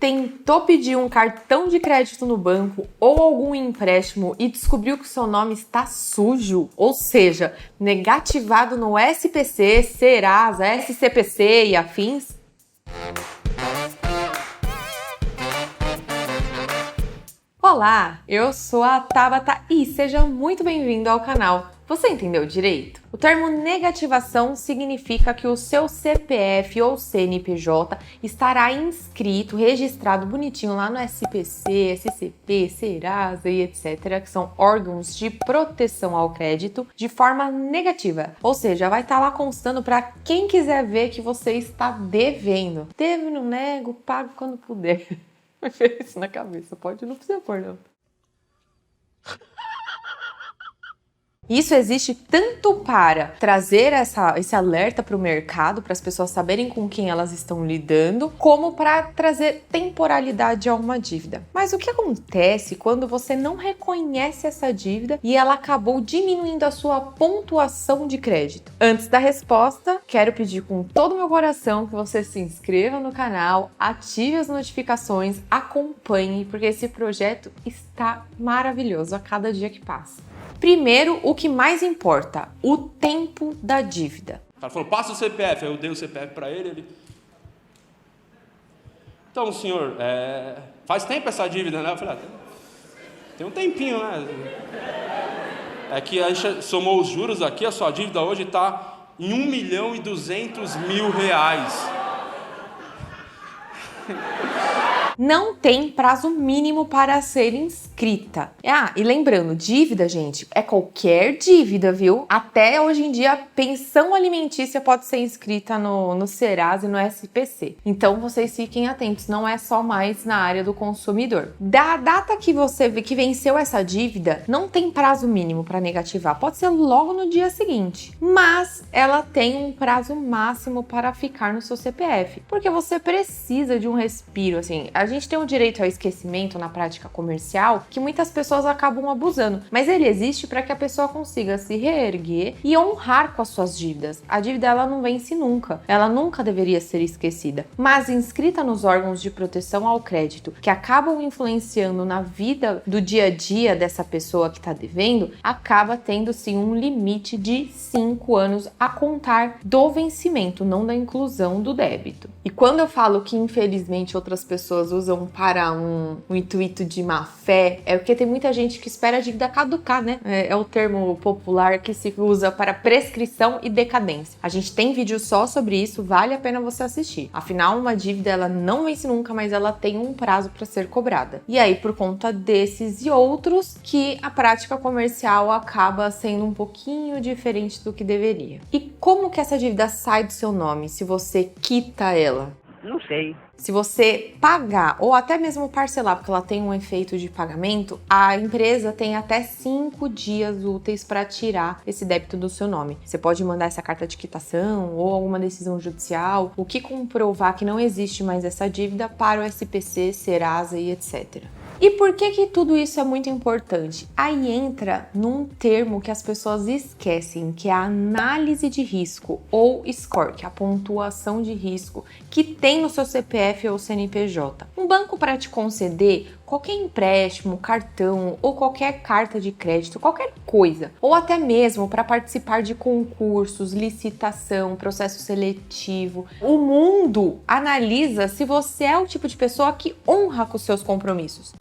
tentou pedir um cartão de crédito no banco ou algum empréstimo e descobriu que o seu nome está sujo, ou seja, negativado no SPC, Serasa, SCPC e afins? Olá, eu sou a Tabata e seja muito bem-vindo ao canal. Você entendeu direito? O termo negativação significa que o seu CPF ou CNPJ estará inscrito, registrado bonitinho lá no SPC, SCP, Serasa e etc., que são órgãos de proteção ao crédito, de forma negativa. Ou seja, vai estar lá constando para quem quiser ver que você está devendo. Devo, não nego, pago quando puder. Me fez isso na cabeça, não precisa pôr não. Isso existe tanto para trazer esse alerta para o mercado, para as pessoas saberem com quem elas estão lidando, como para trazer temporalidade a uma dívida. Mas o que acontece quando você não reconhece essa dívida e ela acabou diminuindo a sua pontuação de crédito? Antes da resposta, quero pedir com todo o meu coração que você se inscreva no canal, ative as notificações, acompanhe, porque esse projeto está maravilhoso a cada dia que passa. Primeiro, o que mais importa, o tempo da dívida. O cara falou, passa o CPF, aí eu dei o CPF para ele. Então, senhor, faz tempo essa dívida, né? Eu falei, tem um tempinho, né? É que a gente somou os juros aqui, a sua dívida hoje está em R$1.200.000. Não tem prazo mínimo para ser inscrita. E lembrando, dívida, gente, é qualquer dívida, viu? Até hoje em dia, pensão alimentícia pode ser inscrita no Serasa e no SPC. Então, vocês fiquem atentos, não é só mais na área do consumidor. Da data que você vê que venceu essa dívida, não tem prazo mínimo para negativar. Pode ser logo no dia seguinte, mas ela tem um prazo máximo para ficar no seu CPF, porque você precisa de um respiro, assim. A gente tem um direito ao esquecimento na prática comercial que muitas pessoas acabam abusando, mas ele existe para que a pessoa consiga se reerguer e honrar com as suas dívidas. A dívida ela não vence nunca, ela nunca deveria ser esquecida, mas inscrita nos órgãos de proteção ao crédito que acabam influenciando na vida do dia a dia dessa pessoa que está devendo, acaba tendo sim um limite de 5 anos a contar do vencimento, não da inclusão do débito. E quando eu falo que infelizmente outras pessoas usam para um intuito de má fé, é porque tem muita gente que espera a dívida caducar, né? É o termo popular que se usa para prescrição e decadência. A gente tem vídeo só sobre isso, vale a pena você assistir. Afinal, uma dívida ela não vence nunca, mas ela tem um prazo para ser cobrada. E aí, por conta desses e outros, que a prática comercial acaba sendo um pouquinho diferente do que deveria. E como que essa dívida sai do seu nome se você quita ela? Não sei. Se você pagar ou até mesmo parcelar, porque ela tem um efeito de pagamento, a empresa tem até 5 dias úteis para tirar esse débito do seu nome. Você pode mandar essa carta de quitação ou alguma decisão judicial, o que comprovar que não existe mais essa dívida para o SPC, Serasa e etc. E por que tudo isso é muito importante? Aí entra num termo que as pessoas esquecem, que é a análise de risco, ou score, que é a pontuação de risco que tem no seu CPF ou CNPJ. Um banco, para te conceder qualquer empréstimo, cartão ou qualquer carta de crédito, qualquer coisa, ou até mesmo para participar de concursos, licitação, processo seletivo, o mundo analisa se você é o tipo de pessoa que honra com os seus compromissos.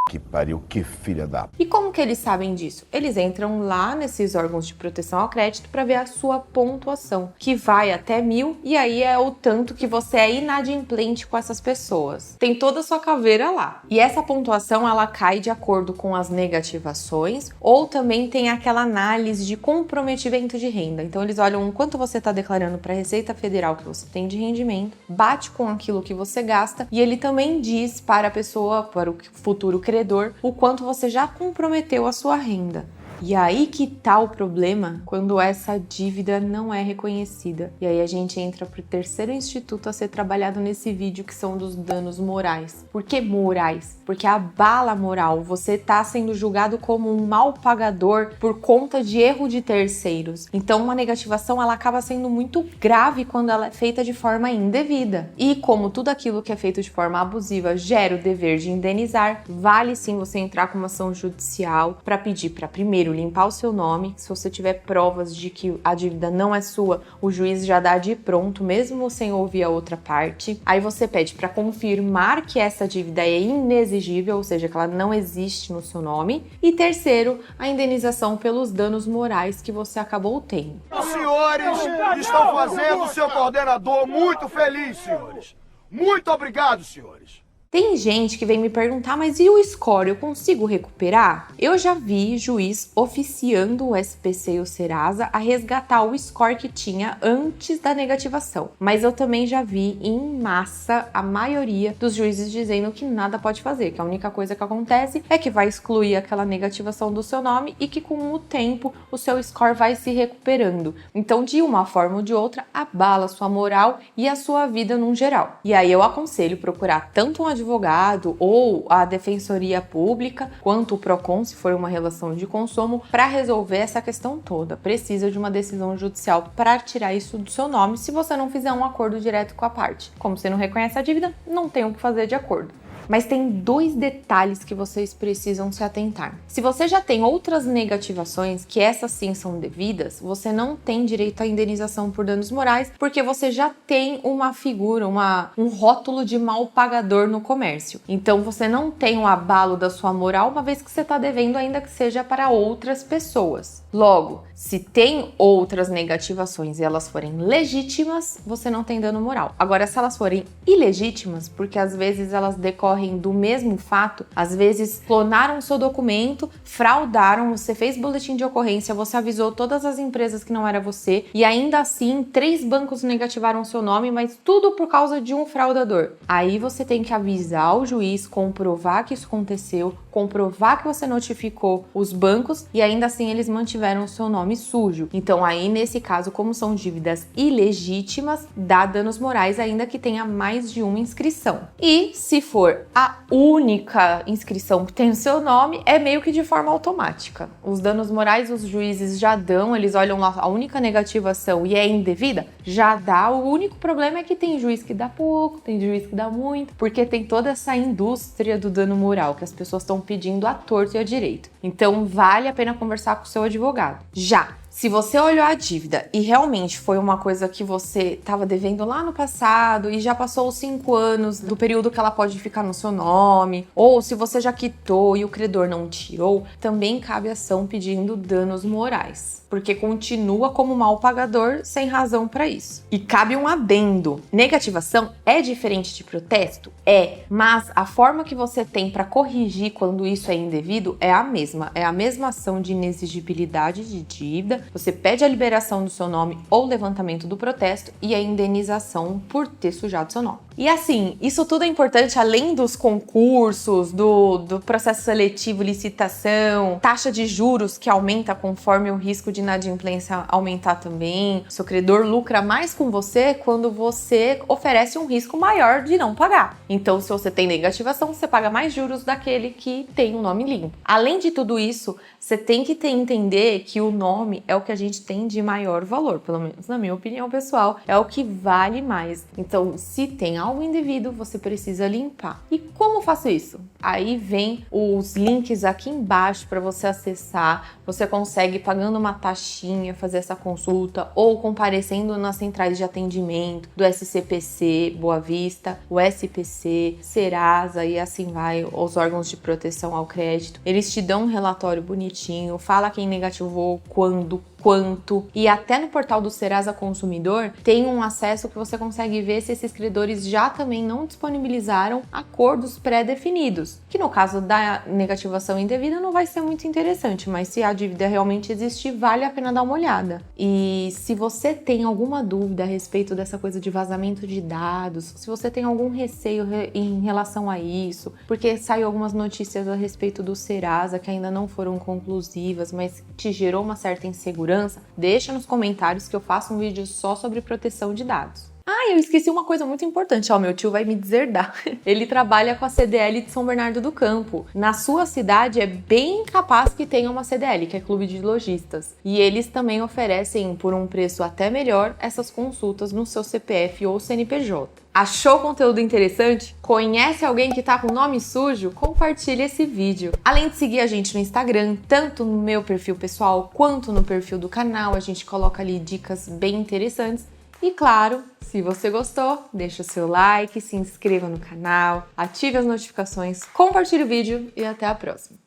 Que pariu, que filha da... E como que eles sabem disso? Eles entram lá nesses órgãos de proteção ao crédito para ver a sua pontuação, que vai até 1.000, e aí é o tanto que você é inadimplente com essas pessoas. Tem toda a sua caveira lá. E essa pontuação, ela cai de acordo com as negativações, ou também tem aquela análise de comprometimento de renda. Então eles olham o quanto você está declarando para a Receita Federal que você tem de rendimento, bate com aquilo que você gasta, e ele também diz para a pessoa, para o futuro credor, o quanto você já comprometeu a sua renda. E aí que tá o problema quando essa dívida não é reconhecida. E aí a gente entra pro terceiro instituto a ser trabalhado nesse vídeo, que são dos danos morais. Por que morais? Porque abala a moral. Você tá sendo julgado como um mal pagador por conta de erro de terceiros. Então uma negativação ela acaba sendo muito grave quando ela é feita de forma indevida. E como tudo aquilo que é feito de forma abusiva gera o dever de indenizar, vale sim você entrar com uma ação judicial para pedir para primeiro limpar o seu nome. Se você tiver provas de que a dívida não é sua, o juiz já dá de pronto, mesmo sem ouvir a outra parte. Aí você pede para confirmar que essa dívida é inexigível, ou seja, que ela não existe no seu nome. E terceiro, a indenização pelos danos morais que você acabou tendo. Os senhores estão fazendo o seu coordenador muito feliz, senhores. Muito obrigado, senhores. Tem gente que vem me perguntar, mas e o score, eu consigo recuperar? Eu já vi juiz oficiando o SPC e o Serasa a resgatar o score que tinha antes da negativação. Mas eu também já vi em massa a maioria dos juízes dizendo que nada pode fazer, que a única coisa que acontece é que vai excluir aquela negativação do seu nome e que com o tempo o seu score vai se recuperando. Então, de uma forma ou de outra, abala a sua moral e a sua vida num geral. E aí eu aconselho procurar tanto um advogado ou a defensoria pública, quanto o PROCON, se for uma relação de consumo, para resolver essa questão toda. Precisa de uma decisão judicial para tirar isso do seu nome se você não fizer um acordo direto com a parte. Como você não reconhece a dívida, não tem o que fazer de acordo. Mas tem 2 detalhes que vocês precisam se atentar. Se você já tem outras negativações, que essas sim são devidas, você não tem direito à indenização por danos morais, porque você já tem uma figura, um rótulo de mal pagador no comércio. Então você não tem o abalo da sua moral, uma vez que você está devendo, ainda que seja para outras pessoas. Logo, se tem outras negativações e elas forem legítimas, você não tem dano moral. Agora, se elas forem ilegítimas, porque às vezes elas decorrem do mesmo fato, às vezes clonaram seu documento, fraudaram, você fez boletim de ocorrência, você avisou todas as empresas que não era você e ainda assim 3 bancos negativaram seu nome, mas tudo por causa de um fraudador. Aí você tem que avisar o juiz, comprovar que isso aconteceu, comprovar que você notificou os bancos e ainda assim eles mantiveram o seu nome sujo. Então aí nesse caso, como são dívidas ilegítimas, dá danos morais ainda que tenha mais de uma inscrição. E se for a única inscrição que tem o seu nome, é meio que de forma automática. Os danos morais os juízes já dão, eles olham lá a única negativação e é indevida, já dá. O único problema é que tem juiz que dá pouco, tem juiz que dá muito, porque tem toda essa indústria do dano moral que as pessoas estão pedindo à torto e à direito. Então vale a pena conversar com o seu advogado. Já se você olhou a dívida e realmente foi uma coisa que você estava devendo lá no passado e já passou os 5 anos do período que ela pode ficar no seu nome, ou se você já quitou e o credor não tirou, também cabe ação pedindo danos morais, porque continua como mal pagador sem razão para isso. E cabe um adendo: negativação é diferente de protesto? É, mas a forma que você tem para corrigir quando isso é indevido é a mesma ação de inexigibilidade de dívida. Você pede a liberação do seu nome ou levantamento do protesto e a indenização por ter sujado seu nome. E assim, isso tudo é importante além dos concursos, do processo seletivo, licitação, taxa de juros que aumenta conforme o risco de inadimplência aumentar também. O seu credor lucra mais com você quando você oferece um risco maior de não pagar. Então, se você tem negativação, você paga mais juros daquele que tem um nome limpo. Além de tudo isso, você tem que entender que o nome é o que a gente tem de maior valor, pelo menos na minha opinião pessoal, é o que vale mais. Então, se tem algo indevido, você precisa limpar. E como faço isso? Aí vem os links aqui embaixo para você acessar. Você consegue, pagando uma taxinha, fazer essa consulta ou comparecendo nas centrais de atendimento do SCPC, Boa Vista, o SPC, Serasa e assim vai, os órgãos de proteção ao crédito. Eles te dão um relatório bonitinho, fala quem negativou, quando, quanto, e até no portal do Serasa Consumidor tem um acesso que você consegue ver se esses credores já também não disponibilizaram acordos pré-definidos, que no caso da negativação indevida não vai ser muito interessante, mas se a dívida realmente existir, vale a pena dar uma olhada. E se você tem alguma dúvida a respeito dessa coisa de vazamento de dados, se você tem algum receio em relação a isso, porque saiu algumas notícias a respeito do Serasa que ainda não foram conclusivas, mas te gerou uma certa insegurança, deixa nos comentários que eu faço um vídeo só sobre proteção de dados. Ah, eu esqueci uma coisa muito importante, meu tio vai me deserdar. Ele trabalha com a CDL de São Bernardo do Campo. Na sua cidade é bem capaz que tenha uma CDL, que é Clube de Lojistas. E eles também oferecem, por um preço até melhor, essas consultas no seu CPF ou CNPJ. Achou o conteúdo interessante? Conhece alguém que tá com nome sujo? Compartilhe esse vídeo. Além de seguir a gente no Instagram, tanto no meu perfil pessoal quanto no perfil do canal, a gente coloca ali dicas bem interessantes. E claro, se você gostou, deixa o seu like, se inscreva no canal, ative as notificações, compartilhe o vídeo e até a próxima.